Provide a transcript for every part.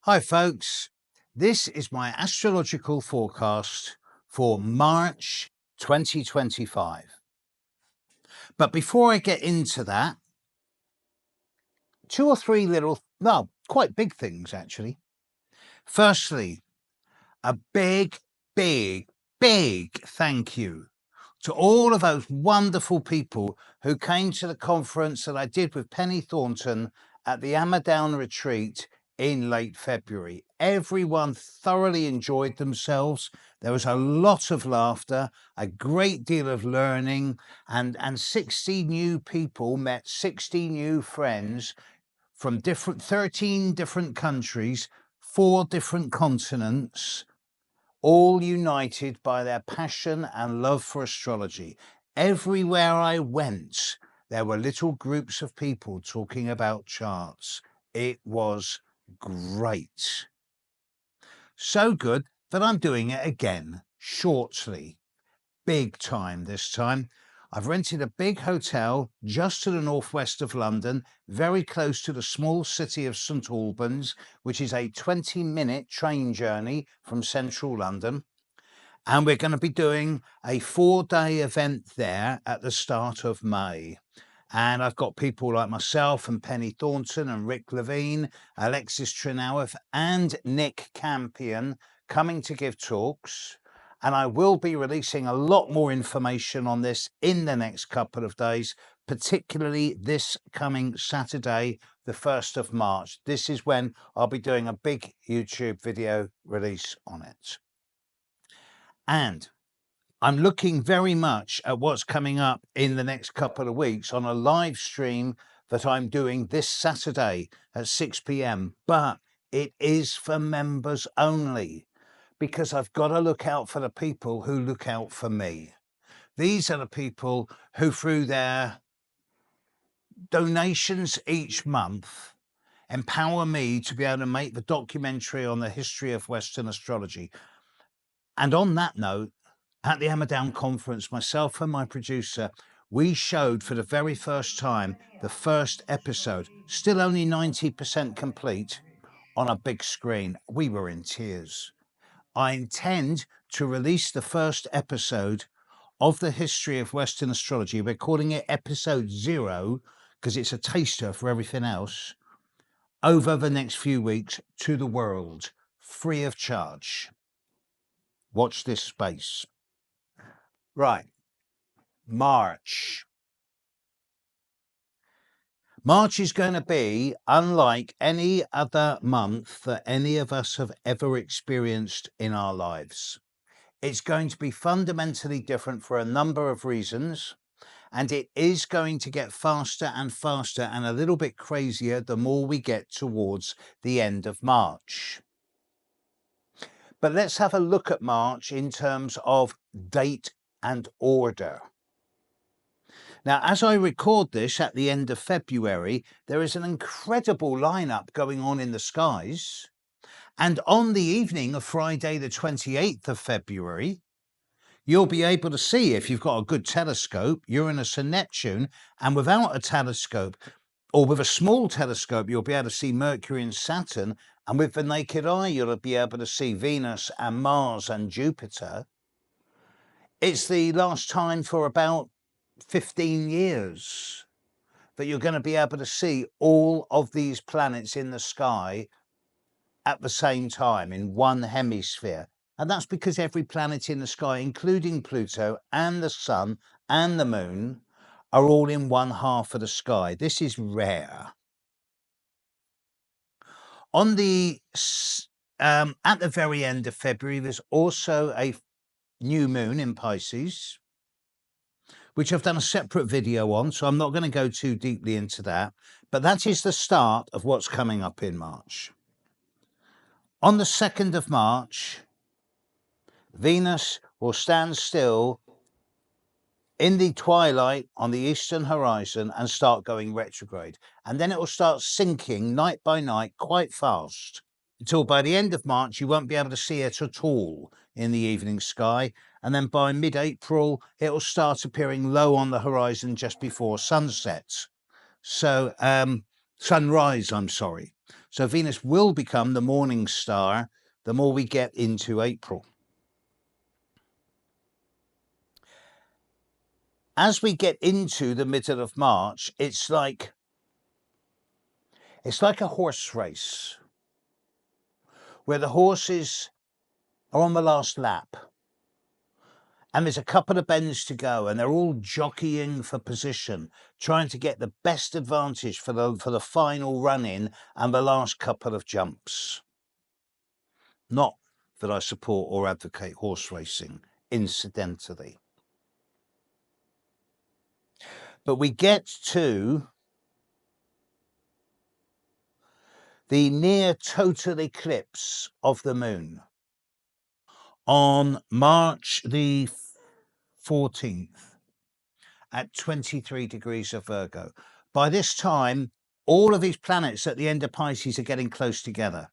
Hi folks, this is my astrological forecast for March 2025. But before I get into that, two or three little, well, quite big things actually. Firstly, a big thank you to all of those wonderful people who came to the conference that I did with Penny Thornton at the Amadown retreat in late February. Everyone thoroughly enjoyed themselves. There was a lot of laughter, a great deal of learning, and 60 new people met 60 new friends from 13 different countries, 4 different continents, all united by their passion and love for astrology. Everywhere I went, there were little groups of people talking about charts. It was great. So good that I'm doing it again shortly. Big time this time. I've rented a big hotel just to the northwest of London, very close to the small city of St Albans, which is a 20-minute train journey from central London. And we're going to be doing a 4-day event there at the start of May. And I've got people like myself and Penny Thornton and Rick Levine, Alexis Trinaworth and Nick Campion coming to give talks. And I will be releasing a lot more information on this in the next couple of days, particularly this coming Saturday, the 1st of March. This is when I'll be doing a big YouTube video release on it. And I'm looking very much at what's coming up in the next couple of weeks on a live stream that I'm doing this Saturday at 6 p.m. But it is for members only, because I've got to look out for the people who look out for me. These are the people who, through their donations each month, empower me to be able to make the documentary on the history of Western astrology. And on that note, at the Amadown conference, myself and my producer, we showed for the very first time the first episode, still only 90% complete, on a big screen. We were in tears. I intend to release the first episode of the history of Western astrology. We're calling it episode 0 because it's a taster for everything else, over the next few weeks to the world, free of charge. Watch this space. Right. March. March is going to be unlike any other month that any of us have ever experienced in our lives. It's going to be fundamentally different for a number of reasons, and it is going to get faster and faster and a little bit crazier the more we get towards the end of March. But let's have a look at March in terms of date and order. Now, as I record this at the end of February, there is an incredible lineup going on in the skies. And on the evening of Friday, the 28th of February, you'll be able to see, if you've got a good telescope, Uranus and Neptune, and without a telescope, or with a small telescope, you'll be able to see Mercury and Saturn, and with the naked eye, you'll be able to see Venus and Mars and Jupiter. It's the last time for about 15 years that you're going to be able to see all of these planets in the sky at the same time in one hemisphere. And that's because every planet in the sky, including Pluto and the Sun and the Moon, are all in one half of the sky. This is rare. On the at the very end of February, there's also a new moon in Pisces, which I've done a separate video on, so I'm not going to go too deeply into that. But that is the start of what's coming up in March. On the 2nd of March, Venus will stand still in the twilight on the eastern horizon and start going retrograde. And then it will start sinking night by night quite fast, until by the end of March, you won't be able to see it at all in the evening sky. And then by mid-April, it will start appearing low on the horizon just before sunset. So sunrise, I'm sorry. So Venus will become the morning star the more we get into April. As we get into the middle of March, it's like a horse race where the horses are on the last lap. And there's a couple of bends to go, and they're all jockeying for position, trying to get the best advantage for the final run-in and the last couple of jumps. Not that I support or advocate horse racing, incidentally. But we get to the near total eclipse of the moon on March the 14th at 23 degrees of Virgo. By this time, all of these planets at the end of Pisces are getting close together.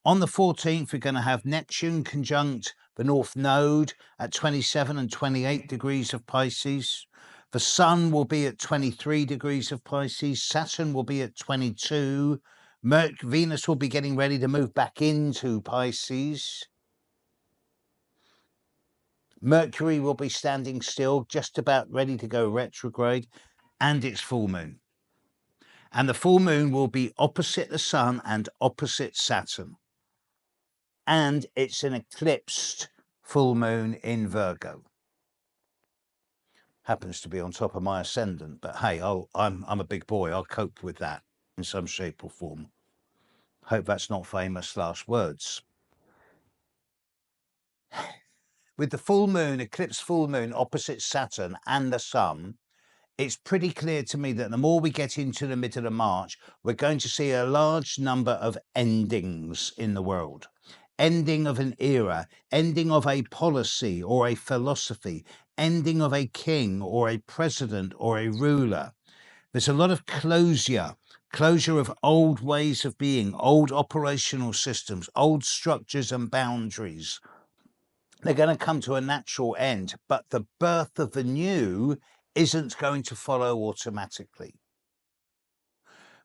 On the 14th, we're going to have Neptune conjunct the North Node at 27 and 28 degrees of Pisces. The Sun will be at 23 degrees of Pisces. Saturn will be at 22. Venus will be getting ready to move back into Pisces. Mercury will be standing still, just about ready to go retrograde, and it's full moon. And the full moon will be opposite the Sun and opposite Saturn. And it's an eclipsed full moon in Virgo. Happens to be on top of my ascendant, but hey, I'm a big boy. I'll cope with that in some shape or form. Hope that's not famous last words. With the full moon, eclipse full moon opposite Saturn and the Sun, it's pretty clear to me that the more we get into the middle of March, we're going to see a large number of endings in the world. Ending of an era, ending of a policy or a philosophy, ending of a king or a president or a ruler. There's a lot of closure of old ways of being, old operational systems, old structures and boundaries. They're going to come to a natural end, but the birth of the new isn't going to follow automatically.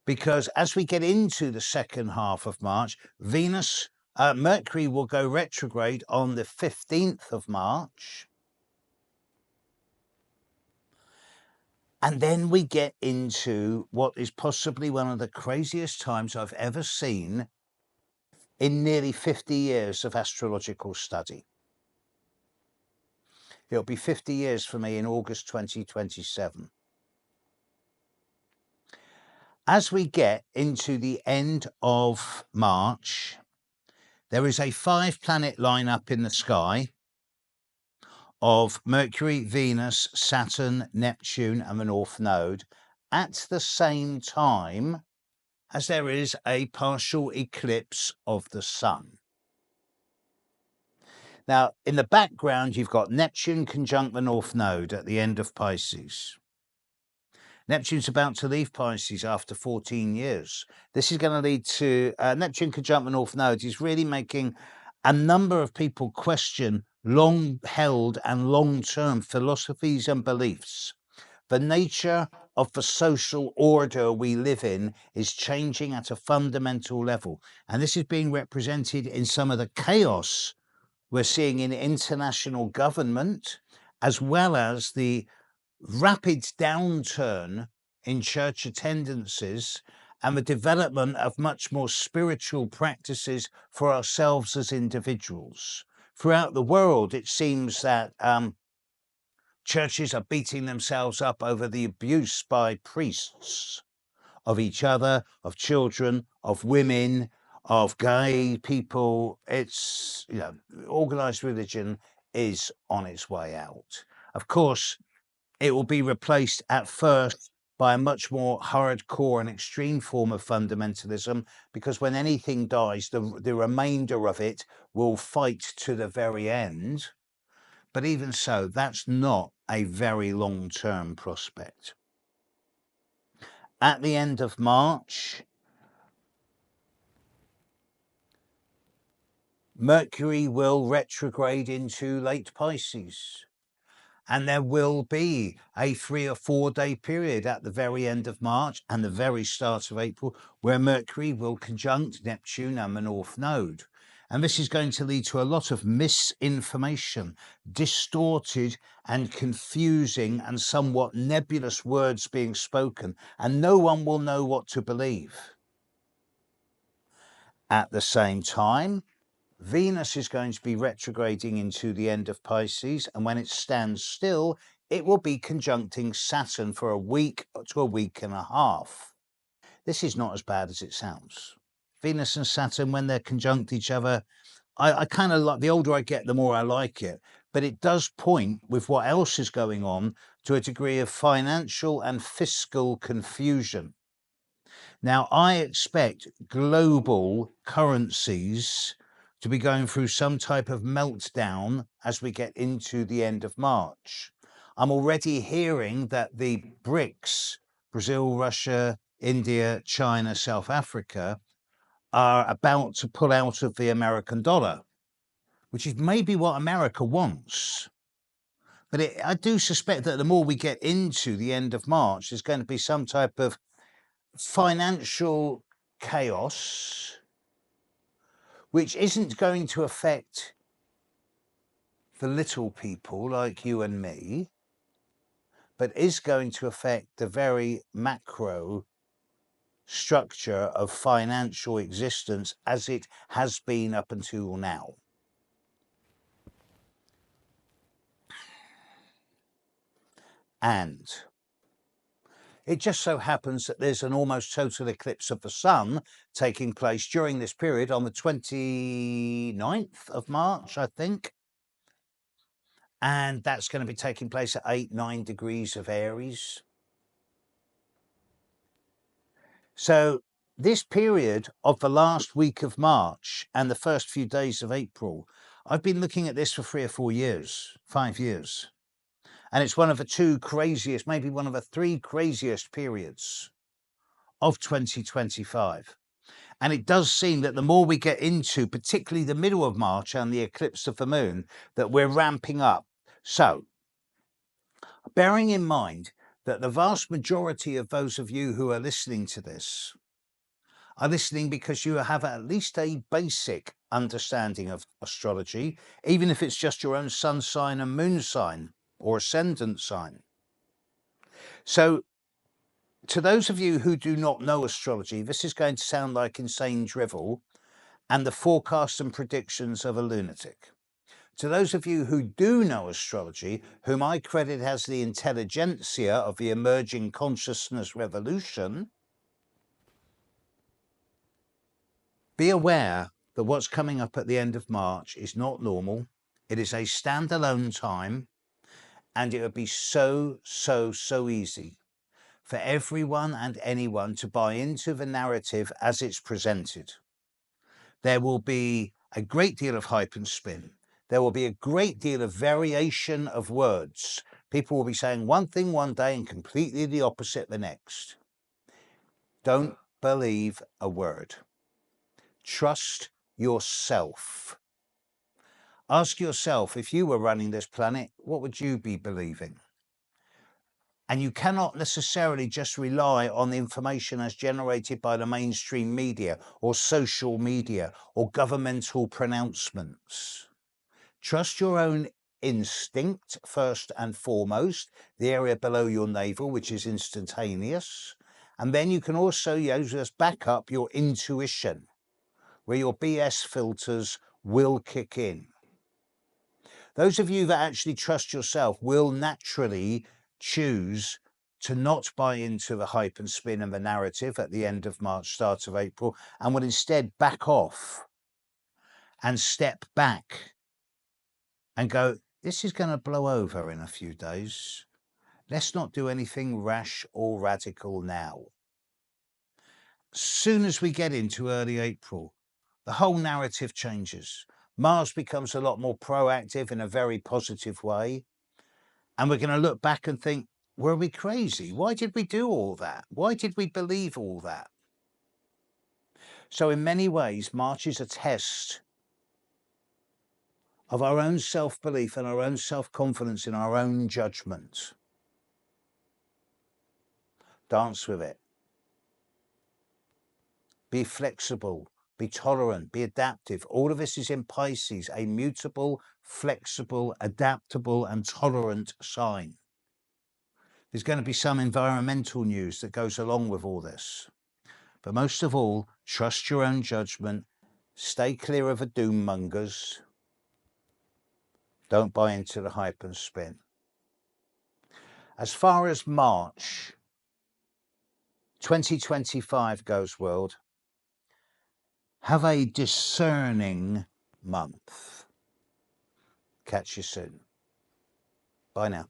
Because as we get into the second half of March, Mercury will go retrograde on the 15th of March. And then we get into what is possibly one of the craziest times I've ever seen in nearly 50 years of astrological study. It'll be 50 years for me in August 2027. As we get into the end of March, there is a 5-planet lineup in the sky of Mercury, Venus, Saturn, Neptune, and the North Node at the same time as there is a partial eclipse of the Sun. Now, in the background, you've got Neptune conjunct the North Node at the end of Pisces. Neptune's about to leave Pisces after 14 years. This is going to lead to Neptune conjunct the North Node is really making a number of people question long-held and long-term philosophies and beliefs. The nature of the social order we live in is changing at a fundamental level. And this is being represented in some of the chaos we're seeing in international government, as well as the rapid downturn in church attendances and the development of much more spiritual practices for ourselves as individuals. Throughout the world, it seems that churches are beating themselves up over the abuse by priests of each other, of children, of women, of gay people. It's, organized religion is on its way out. Of course, it will be replaced at first by a much more hardcore and extreme form of fundamentalism, because when anything dies, the remainder of it will fight to the very end. But even so, that's not a very long-term prospect. At the end of March, Mercury will retrograde into late Pisces. And there will be a 3 or 4 day period at the very end of March and the very start of April where Mercury will conjunct Neptune and the North Node. And this is going to lead to a lot of misinformation, distorted and confusing and somewhat nebulous words being spoken, and no one will know what to believe. At the same time, Venus is going to be retrograding into the end of Pisces, and when it stands still, it will be conjuncting Saturn for a week to a week and a half. This is not as bad as it sounds. Venus and Saturn, when they're conjunct each other, I kind of like, the older I get, the more I like it. But it does point, with what else is going on, to a degree of financial and fiscal confusion. Now, I expect global currencies to be going through some type of meltdown as we get into the end of March. I'm already hearing that the BRICS, Brazil, Russia, India, China, South Africa, are about to pull out of the American dollar, which is maybe what America wants. But I do suspect that the more we get into the end of March, there's going to be some type of financial chaos, which isn't going to affect the little people like you and me, but is going to affect the very macro structure of financial existence as it has been up until now. And it just so happens that there's an almost total eclipse of the sun taking place during this period on the 29th of March, I think. And that's going to be taking place at 8-9 degrees of Aries. So this period of the last week of March and the first few days of April, I've been looking at this for 3 or 4 years, 5 years. And it's one of the 2 craziest, maybe one of the 3 craziest periods of 2025. And it does seem that the more we get into, particularly the middle of March and the eclipse of the moon, that we're ramping up. So, bearing in mind that the vast majority of those of you who are listening to this are listening because you have at least a basic understanding of astrology, even if it's just your own sun sign and moon sign or ascendant sign. So, to those of you who do not know astrology, this is going to sound like insane drivel and the forecasts and predictions of a lunatic. To those of you who do know astrology, whom I credit as the intelligentsia of the emerging consciousness revolution, be aware that what's coming up at the end of March is not normal. It is a standalone time, and it would be so easy for everyone and anyone to buy into the narrative as it's presented. There will be a great deal of hype and spin. There will be a great deal of variation of words. People will be saying one thing one day and completely the opposite the next. Don't believe a word. Trust yourself. Ask yourself, if you were running this planet, what would you be believing? And you cannot necessarily just rely on the information as generated by the mainstream media or social media or governmental pronouncements. Trust your own instinct first and foremost, the area below your navel, which is instantaneous. And then you can also use as backup your intuition, where your BS filters will kick in. Those of you that actually trust yourself will naturally choose to not buy into the hype and spin and the narrative at the end of March, start of April, and will instead back off and step back and go, this is going to blow over in a few days. Let's not do anything rash or radical now. Soon as we get into early April, the whole narrative changes. Mars becomes a lot more proactive in a very positive way. And we're going to look back and think, were we crazy? Why did we do all that? Why did we believe all that? So in many ways, March is a test of our own self-belief and our own self-confidence in our own judgment. Dance with it. Be flexible, be tolerant, be adaptive. All of this is in Pisces, a mutable, flexible, adaptable and tolerant sign. There's going to be some environmental news that goes along with all this. But most of all, trust your own judgment. Stay clear of the doom mongers. Don't buy into the hype and spin. As far as March 2025 goes, world, have a discerning month. Catch you soon. Bye now.